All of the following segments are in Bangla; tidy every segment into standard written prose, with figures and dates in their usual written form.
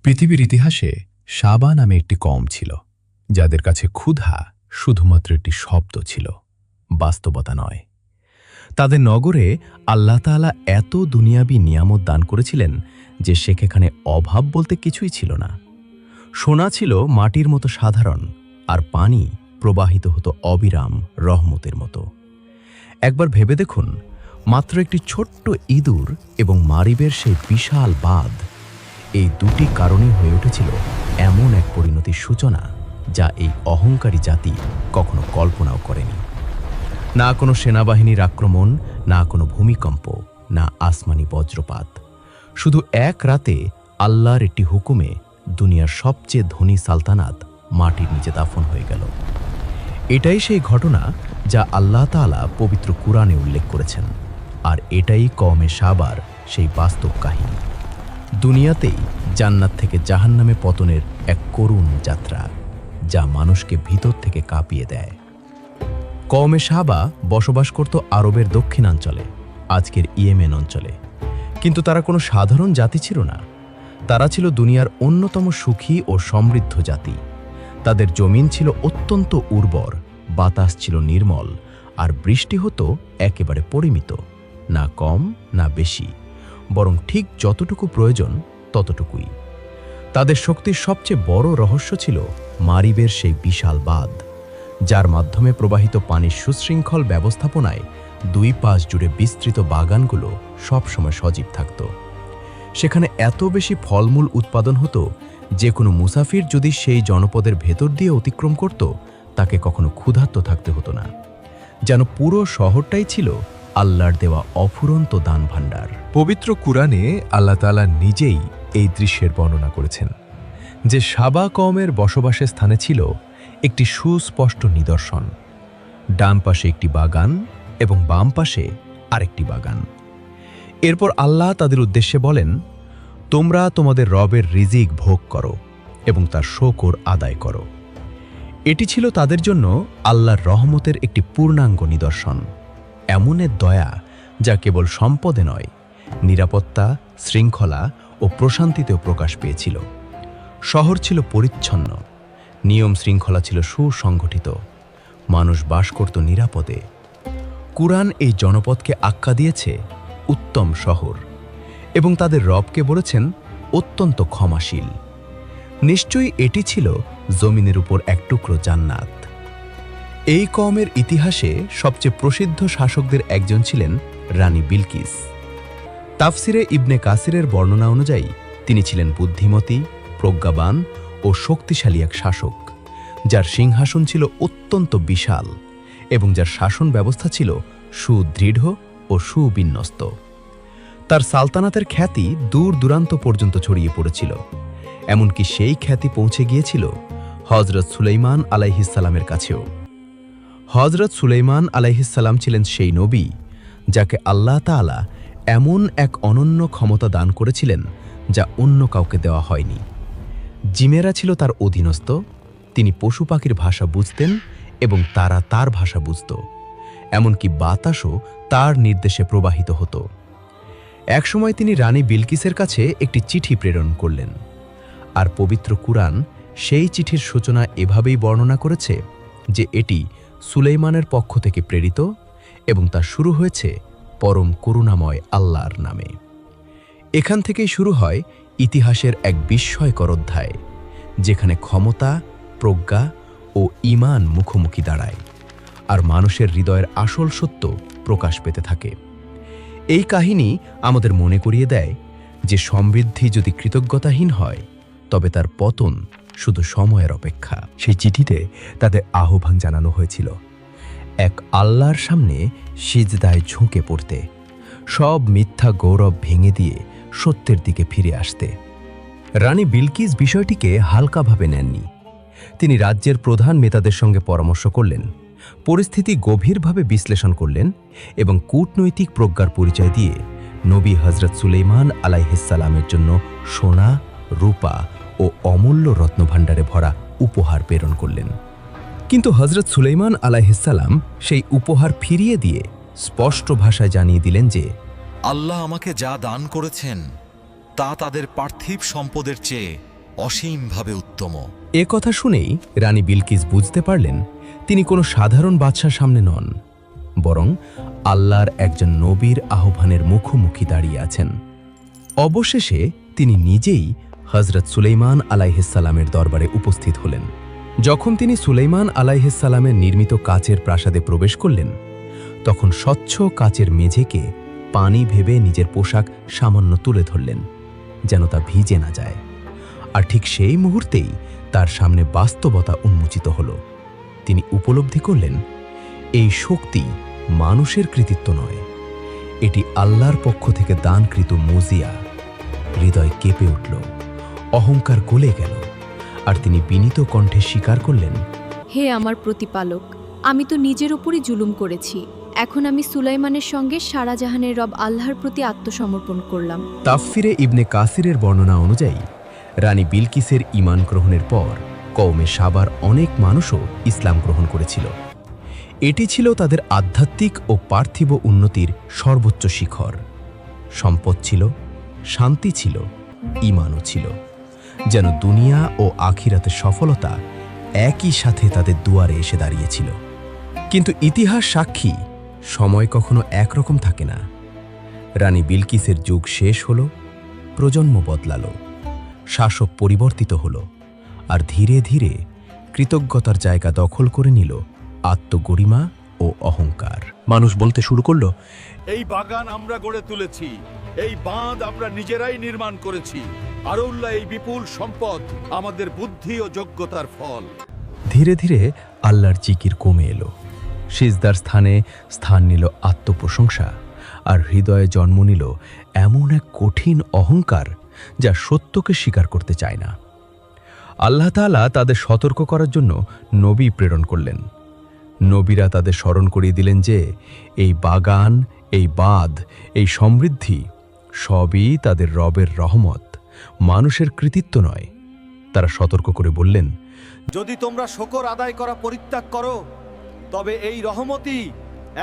পৃথিবীর ইতিহাসে সাবা নামে একটি কওম ছিল, যাদের কাছে ক্ষুধা শুধুমাত্র একটি শব্দ ছিল, বাস্তবতা নয়। তাদের নগরে আল্লাহ তাআলা এত দুনিয়াবী নিয়ামত দান করেছিলেন যে সেখানে অভাব বলতে কিছুই ছিল না। সোনা ছিল মাটির মতো সাধারণ, আর পানি প্রবাহিত হতো অবিরাম রহমতের মতো। একবার ভেবে দেখুন, মাত্র একটি ছোট্ট ইঁদুর এবং মারিবের সেই বিশাল বাঁধ, এই দুটি কারণে হয়ে উঠেছিল এমন এক পরিণতির সূচনা যা এই অহংকারী জাতি কখনো কল্পনাও করেনি। না কোনো সেনাবাহিনীর আক্রমণ, না কোনো ভূমিকম্প, না আসমানি বজ্রপাত। শুধু এক রাতে আল্লাহর একটি হুকুমে দুনিয়ার সবচেয়ে ধনী সালতানাত মাটির নিচে দাফন হয়ে গেল। এটাই সেই ঘটনা যা আল্লাহ তাআলা পবিত্র কুরআনে উল্লেখ করেছেন, আর এটাই কওমে সাবার সেই বাস্তব কাহিনী। দুনিয়াতেই জান্নাত থেকে জাহান্নামে পতনের এক করুণ যাত্রা, যা মানুষকে ভিতর থেকে কাঁপিয়ে দেয়। কওমে সাবা বসবাস করত আরবের দক্ষিণাঞ্চলে, আজকের ইয়েমেন অঞ্চলে। কিন্তু তারা কোনো সাধারণ জাতি ছিল না। তারা ছিল দুনিয়ার অন্যতম সুখী ও সমৃদ্ধ জাতি। তাদের জমিন ছিল অত্যন্ত উর্বর, বাতাস ছিল নির্মল, আর বৃষ্টি হতো একেবারে পরিমিত, না কম না বেশি, বরং ঠিক যতটুকু প্রয়োজন ততটুকুই। তাদের শক্তির সবচেয়ে বড় রহস্য ছিল মারিবের সেই বিশাল বাঁধ, যার মাধ্যমে প্রবাহিত পানির সুশৃঙ্খল ব্যবস্থাপনায় দুই পাশ জুড়ে বিস্তৃত বাগানগুলো সবসময় সজীব থাকত। সেখানে এত বেশি ফলমূল উৎপাদন হতো যে কোনো মুসাফির যদি সেই জনপদের ভেতর দিয়ে অতিক্রম করত, তাকে কখনো ক্ষুধার্ত থাকতে হতো না। যেন পুরো শহরটাই ছিল আল্লাহর দেওয়া অফুরন্ত দান ভাণ্ডার। পবিত্র কুরআনে আল্লাহ তাআলা নিজেই এই দৃশ্যের বর্ণনা করেছেন, যে সাবা কওমের বসবাসের স্থানে ছিল একটি সুস্পষ্ট নিদর্শন। ডান পাশে একটি বাগান এবং বাম পাশে আরেকটি বাগান। এরপর আল্লাহ তাদের উদ্দেশ্যে বলেন, তোমরা তোমাদের রবের রিজিক ভোগ করো এবং তার শুকর আদায় করো। এটি ছিল তাদের জন্য আল্লাহর রহমতের একটি পূর্ণাঙ্গ নিদর্শন, এমন এক দয়া যা কেবল সম্পদে নয়, নিরাপত্তা, শৃঙ্খলা ও প্রশান্তিতেও প্রকাশ পেয়েছিল। শহর ছিল পরিচ্ছন্ন, নিয়ম শৃঙ্খলা ছিল সুসংগঠিত, মানুষ বাস করত নিরাপদে। কুরআন এই জনপদকে আখ্যা দিয়েছে উত্তম শহর, এবং তাদের রবকে বলেছেন অত্যন্ত ক্ষমাশীল। নিশ্চয়ই এটি ছিল জমিনের উপর এক টুকরো জান্নাত। এই কওমের ইতিহাসে সবচেয়ে প্রসিদ্ধ শাসকদের একজন ছিলেন রানী বিলকিস। তাফসিরে ইবনে কাসিরের বর্ণনা অনুযায়ী তিনি ছিলেন বুদ্ধিমতী, প্রজ্ঞাবান ও শক্তিশালী এক শাসক, যার সিংহাসন ছিল অত্যন্ত বিশাল এবং যার শাসন ব্যবস্থা ছিল সুদৃঢ় ও সুবিন্যস্ত। তার সালতানাতের খ্যাতি দূর দূরান্ত পর্যন্ত ছড়িয়ে পড়েছিল, এমনকি সেই খ্যাতি পৌঁছে গিয়েছিল হযরত সুলাইমান আলাইহিসসালামের কাছেও। হযরত সুলাইমান আলাইহিসসালাম ছিলেন সেই নবী যাকে আল্লাহ তাআলা এমন এক অনন্য ক্ষমতা দান করেছিলেন যা অন্য কাউকে দেওয়া হয়নি। জিমেরা ছিল তার অধীনস্থ, তিনি পশু পাখির ভাষা বুঝতেন এবং তারা তার ভাষা বুঝত, এমনকি বাতাসও তার নির্দেশে প্রবাহিত হতো। একসময় তিনি রানী বিলকিসের কাছে একটি চিঠি প্রেরণ করলেন, আর পবিত্র কুরআন সেই চিঠির সূচনা এভাবেই বর্ণনা করেছে যে এটি সুলাইমানের পক্ষ থেকে প্রেরিত এবং তা শুরু হয়েছে পরম করুণাময় আল্লাহর নামে। এখান থেকেই শুরু হয় ইতিহাসের এক বিস্ময়কর অধ্যায়, যেখানে ক্ষমতা, প্রজ্ঞা ও ঈমান মুখোমুখি দাঁড়ায়, আর মানুষের হৃদয়ের আসল সত্য প্রকাশ পেতে থাকে। এই কাহিনী আমাদের মনে করিয়ে দেয় যে সমৃদ্ধি যদি কৃতজ্ঞতাহীন হয়, তবে তার পতন শুধু সময়ের অপেক্ষা। সেই চিঠিতে তাদের আহ্বান জানানো হয়েছিল এক আল্লাহর সামনে সিজদায় ঝুঁকে পড়তে, সব মিথ্যা গৌরব ভেঙে দিয়ে সত্যের দিকে ফিরে আসতে। রানী বিলকিস বিষয়টিকে হালকাভাবে নেননি। তিনি রাজ্যের প্রধান নেতাদের সঙ্গে পরামর্শ করলেন, পরিস্থিতি গভীরভাবে বিশ্লেষণ করলেন এবং কূটনৈতিক প্রজ্ঞার পরিচয় দিয়ে নবী হযরত সুলাইমান আলাইহিসসালামের জন্য সোনা, রূপা ও অমূল্য রত্নভাণ্ডারে ভরা উপহার প্রেরণ করলেন। কিন্তু হযরত সুলাইমান আলাইহিসসালাম সেই উপহার ফিরিয়ে দিয়ে স্পষ্ট ভাষায় জানিয়ে দিলেন যে আল্লাহ আমাকে যা দান করেছেন তা তাদের পার্থিব সম্পদের চেয়ে অসীমভাবে উত্তম। এ কথা শুনেই রানী বিলকিস বুঝতে পারলেন তিনি কোনো সাধারণ বাদশার সামনে নন, বরং আল্লাহর একজন নবীর আহ্বানের মুখোমুখি দাঁড়িয়ে আছেন। অবশেষে তিনি নিজেই হজরত সুলাইমান আলাইহিসসালামের দরবারে উপস্থিত হলেন। যখন তিনি সুলাইমান আলাইহিসসালামের নির্মিত কাচের প্রাসাদে প্রবেশ করলেন, তখন স্বচ্ছ কাচের মেঝেকে পানি ভেবে নিজের পোশাক সামান্য তুলে ধরলেন, যেন তা ভিজে না যায়। আর ঠিক সেই মুহূর্তেই তার সামনে বাস্তবতা উন্মোচিত হল। তিনি উপলব্ধি করলেন এই শক্তি মানুষের কৃতিত্ব নয়, এটি আল্লাহর পক্ষ থেকে দানকৃত মুজিয়া। হৃদয় কেঁপে উঠল, অহংকার গলে গেল, আর তিনি বিনীত কণ্ঠে স্বীকার করলেন, হে আমার প্রতিপালক, আমি তো নিজের উপরই জুলুম করেছি। এখন আমি সুলাইমানের সঙ্গে সারা জাহানের রব আল্লাহর প্রতি আত্মসমর্পণ করলাম। তাফসিরে ইবনে কাসিরের বর্ণনা অনুযায়ী রানী বিলকিসের ঈমান গ্রহণের পর কওমে সাবার অনেক মানুষও ইসলাম গ্রহণ করেছিল। এটি ছিল তাদের আধ্যাত্মিক ও পার্থিব উন্নতির সর্বোচ্চ শিখর। সম্পদ ছিল, শান্তি ছিল, ঈমানও ছিল, যেন দুনিয়া ও আখিরাতের সফলতা একই সাথে তাদের দুয়ারে এসে দাঁড়িয়েছিল। কিন্তু ইতিহাস সাক্ষী, সময় কখনো একরকম থাকে না। রানী বিলকিসের যুগ শেষ হল, প্রজন্ম বদলালো, শাসক পরিবর্তিত হল, আর ধীরে ধীরে কৃতজ্ঞতার জায়গা দখল করে নিল আত্মগরিমা ও অহংকার। মানুষ বলতে শুরু করল, এই বাগান আমরা গড়ে তুলেছি, এই বাঁধ আমরা নিজেরাই নির্মাণ করেছি, আরউল্লাহ এই বিপুল সম্পদ আমাদের বুদ্ধি ও যোগ্যতার ফল। ধীরে ধীরে আল্লাহর জিকির কমে এলো, সিজদার স্থানে স্থান নিল আত্মপ্রশংসা, আর হৃদয়ে জন্ম নিল এমন এক কঠিন অহংকার যা সত্যকে স্বীকার করতে চায় না। আল্লাহ তাআলা তাদের সতর্ক করার জন্য নবী প্রেরণ করলেন। নবীরা তাদের স্মরণ করিয়ে দিলেন যে এই বাগান, এই বাঁধ, এই সমৃদ্ধি সবই তাদের রবের রহমত, মানুষের কৃতিত্ব নয়। তারা সতর্ক করে বললেন, যদি তোমরা শকর আদায় করা পরিত্যাগ করো, তবে এই রহমতই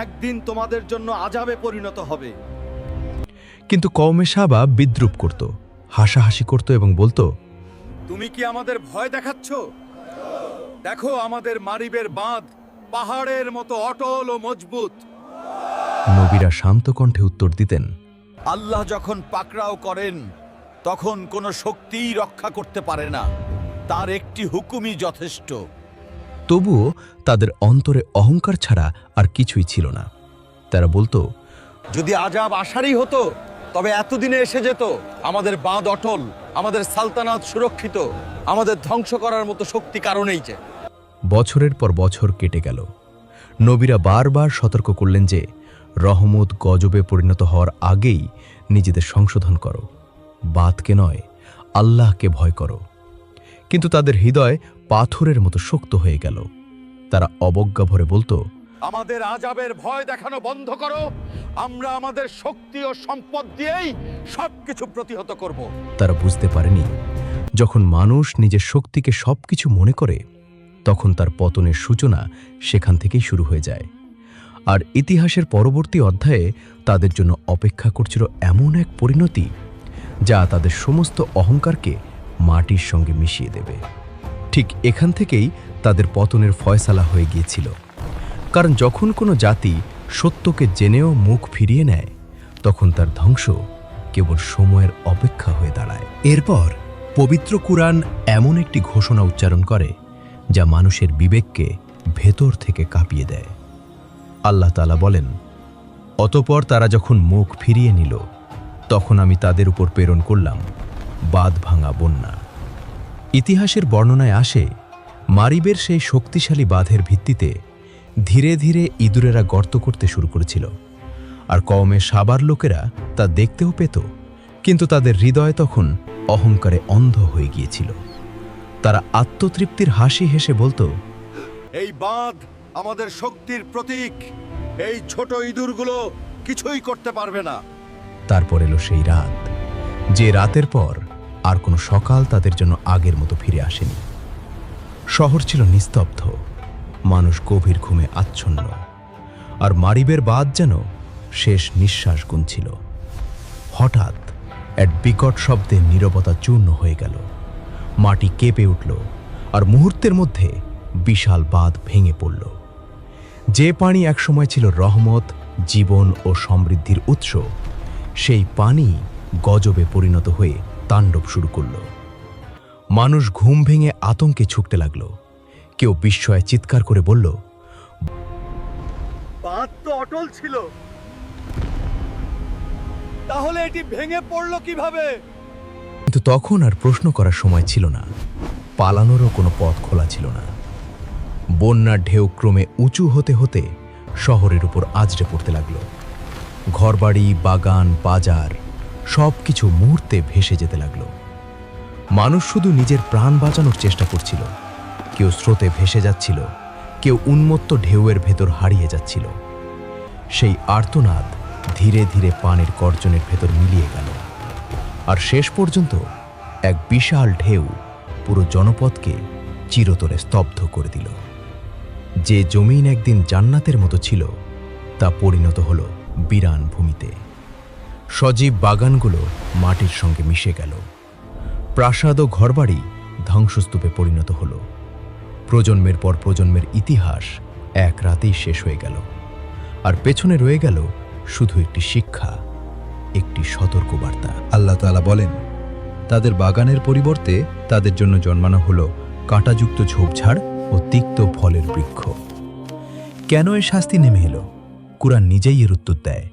একদিন তোমাদের জন্য আযাবে পরিণত হবে। কিন্তু কওমে সাবা বিদ্রূপ করত, হাসাহাসি করত এবং বলতো, তুমি কি আমাদের ভয় দেখাচ্ছ? দেখো আমাদের মারিবের বাঁধ পাহাড়ের মতো অটল ও মজবুত। নবীরা শান্ত কণ্ঠে উত্তর দিতেন, আল্লাহ যখন পাকড়াও করেন, তখন কোনো শক্তিই রক্ষা করতে পারে না, তার একটি হুকুমই যথেষ্ট। তবুও তাদের অন্তরে অহংকার ছাড়া আর কিছুই ছিল না। তারা বলতো, যদি আযাব আসারই হতো, তবে এতদিনে এসে যেত। আমাদের বাঁধ অটল, আমাদের সালতানাত সুরক্ষিত, আমাদের ধ্বংস করার মতো শক্তি কারণেই যে। বছরের পর বছর কেটে গেল। নবীরা বারবার সতর্ক করলেন যে রহমত গজবে পরিণত হওয়ার আগেই নিজেদের সংশোধন করো, বাতকে নয় আল্লাহকে ভয় করো। কিন্তু তাদের হৃদয় পাথরের মতো শক্ত হয়ে গেল। তারা অবজ্ঞা ভরে বলতো, আমাদের আযাবের ভয় দেখানো বন্ধ করো, আমরা আমাদের শক্তি ও সম্পদ দিয়েই সবকিছু প্রতিহত করব। তারা বুঝতে পারেনি, যখন মানুষ নিজের শক্তিকে সবকিছু মনে করে, তখন তার পতনের সূচনা সেখান থেকেই শুরু হয়ে যায়। আর ইতিহাসের পরবর্তী অধ্যায়ে তাদের জন্য অপেক্ষা করছিল এমন এক পরিণতি যা তাদের সমস্ত অহংকারকে মাটির সঙ্গে মিশিয়ে দেবে। ঠিক এখান থেকেই তাদের পতনের ফয়সালা হয়ে গিয়েছিল। কারণ যখন কোনো জাতি সত্যকে জেনেও মুখ ফিরিয়ে নেয়, তখন তার ধ্বংস কেবল সময়ের অপেক্ষা হয়ে দাঁড়ায়। এরপর পবিত্র কুরআন এমন একটি ঘোষণা উচ্চারণ করে যা মানুষের বিবেককে ভেতর থেকে কাঁপিয়ে দেয়। আল্লাহ তাআলা বলেন, অতঃপর তারা যখন মুখ ফিরিয়ে নিল, তখন আমি তাদের উপর প্রেরণ করলাম বাঁধ ভাঙা বন্যা। ইতিহাসের বর্ণনায় আসে, মারিবের সেই শক্তিশালী বাঁধের ভিত্তিতে ধীরে ধীরে ইঁদুরেরা গর্ত করতে শুরু করেছিল। আর কওমে সাবার লোকেরা তা দেখতেও পেত, কিন্তু তাদের হৃদয় তখন অহংকারে অন্ধ হয়ে গিয়েছিল। তারা আত্মতৃপ্তির হাসি হেসে বলতো, এই বাঁধ আমাদের শক্তির প্রতীক, এই ছোট ইঁদুরগুলো কিছুই করতে পারবে না। তারপর এলো সেই রাত, যে রাতের পর আর কোনো সকাল তাদের জন্য আগের মতো ফিরে আসেনি। শহর ছিল নিস্তব্ধ, মানুষ গভীর ঘুমে আচ্ছন্ন, আর মারিবের বাঁধ যেন শেষ নিঃশ্বাস গুনছিল। হঠাৎ এক বিকট শব্দে নীরবতা চূর্ণ হয়ে গেল। মাটি কেঁপে উঠল, আর মুহূর্তের মধ্যে বিশাল বাঁধ ভেঙে পড়ল। যে পানি একসময় ছিল রহমত, জীবন ও সমৃদ্ধির উৎস, সেই পানি গজবে পরিণত হয়ে তাণ্ডব শুরু করল। মানুষ ঘুম ভেঙে আতঙ্কে ছুটতে লাগল। কেউ বিস্ময়ে চিৎকার করে বলল, বাঁধ তো অটল ছিল, তাহলে এটি ভেঙে পড়লো কিভাবে? কিন্তু তখন আর প্রশ্ন করার সময় ছিল না, পালানোরও কোনো পথ খোলা ছিল না। বন্যার ঢেউ ক্রমে উঁচু হতে হতে শহরের উপর আছড়ে পড়তে লাগল। ঘরবাড়ি, বাগান, বাজার সব কিছু মুহূর্তে ভেসে যেতে লাগল। মানুষ শুধু নিজের প্রাণ বাঁচানোর চেষ্টা করছিল। কেউ স্রোতে ভেসে যাচ্ছিল, কেউ উন্মত্ত ঢেউয়ের ভেতর হারিয়ে যাচ্ছিল। সেই আর্তনাদ ধীরে ধীরে পানির গর্জনের ভেতর মিলিয়ে গেল, আর শেষ পর্যন্ত এক বিশাল ঢেউ পুরো জনপদকে চিরতরে স্তব্ধ করে দিল। যে জমিন একদিন জান্নাতের মতো ছিল, তা পরিণত হলো বিরান ভূমিতে। সজীব বাগানগুলো মাটির সঙ্গে মিশে গেল। প্রাসাদ ও ঘরবাড়ি ধ্বংসস্তূপে পরিণত হলো। প্রজন্মের পর প্রজন্মের ইতিহাস এক রাতেই শেষ হয়ে গেল, আর পেছনে রয়ে গেল শুধু একটি শিক্ষা, একটি সতর্কবার্তা। আল্লাহ তাআলা বলেন, তাদের বাগানের পরিবর্তে তাদের জন্য জন্মানো হলো কাঁটাযুক্ত ঝোপঝাড় ও তিক্ত ফলের বৃক্ষ। কেন এ শাস্তি নেমে এলো? কুরআন নিজেই এর উত্তর দেয়।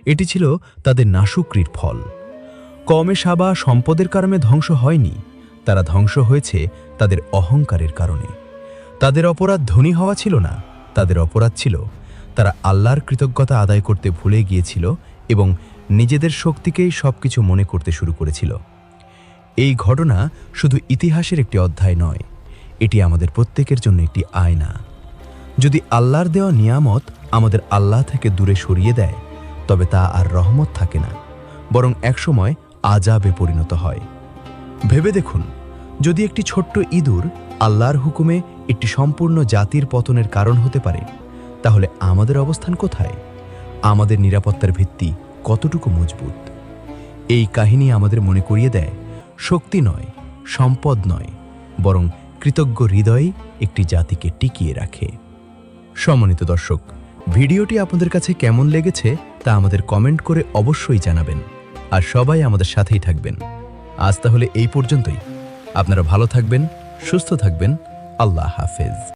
এটি ছিল তাদের নাশুকরির ফল। কওমে সাবা সম্পদের কারণে ধ্বংস হয়নি, তারা ধ্বংস হয়েছে তাদের অহংকারের কারণে। তাদের অপরাধ ধনী হওয়া ছিল না, তাদের অপরাধ ছিল তারা আল্লাহর কৃতজ্ঞতা আদায় করতে ভুলে গিয়েছিল এবং নিজেদের শক্তিকেই সবকিছু মনে করতে শুরু করেছিল। এই ঘটনা শুধু ইতিহাসের একটি অধ্যায় নয়, এটি আমাদের প্রত্যেকের জন্য একটি আয়না। যদি আল্লাহর দেওয়া নিয়ামত আমাদের আল্লাহ থেকে দূরে সরিয়ে দেয়, তবে তা আর রহমত থাকে না, বরং একসময় আযাবে পরিণত হয়। ভেবে দেখুন, যদি একটি ছোট্ট ইঁদুর আল্লাহর হুকুমে একটি সম্পূর্ণ জাতির পতনের কারণ হতে পারে, তাহলে আমাদের অবস্থান কোথায়? আমাদের নিরাপত্তার ভিত্তি কতটুকু মজবুত? এই কাহিনী আমাদের মনে করিয়ে দেয়, শক্তি নয়, সম্পদ নয়, বরং কৃতজ্ঞ হৃদয় একটি জাতিকে টিকিয়ে রাখে। সম্মানিত দর্শক, ভিডিওটি আপনাদের কাছে কেমন লেগেছে তা আমাদের কমেন্ট করে অবশ্যই জানাবেন, আর সবাই আমাদের সাথেই থাকবেন। আজ তাহলে এই পর্যন্তই। আপনারা ভালো থাকবেন, সুস্থ থাকবেন। আল্লাহ হাফেজ।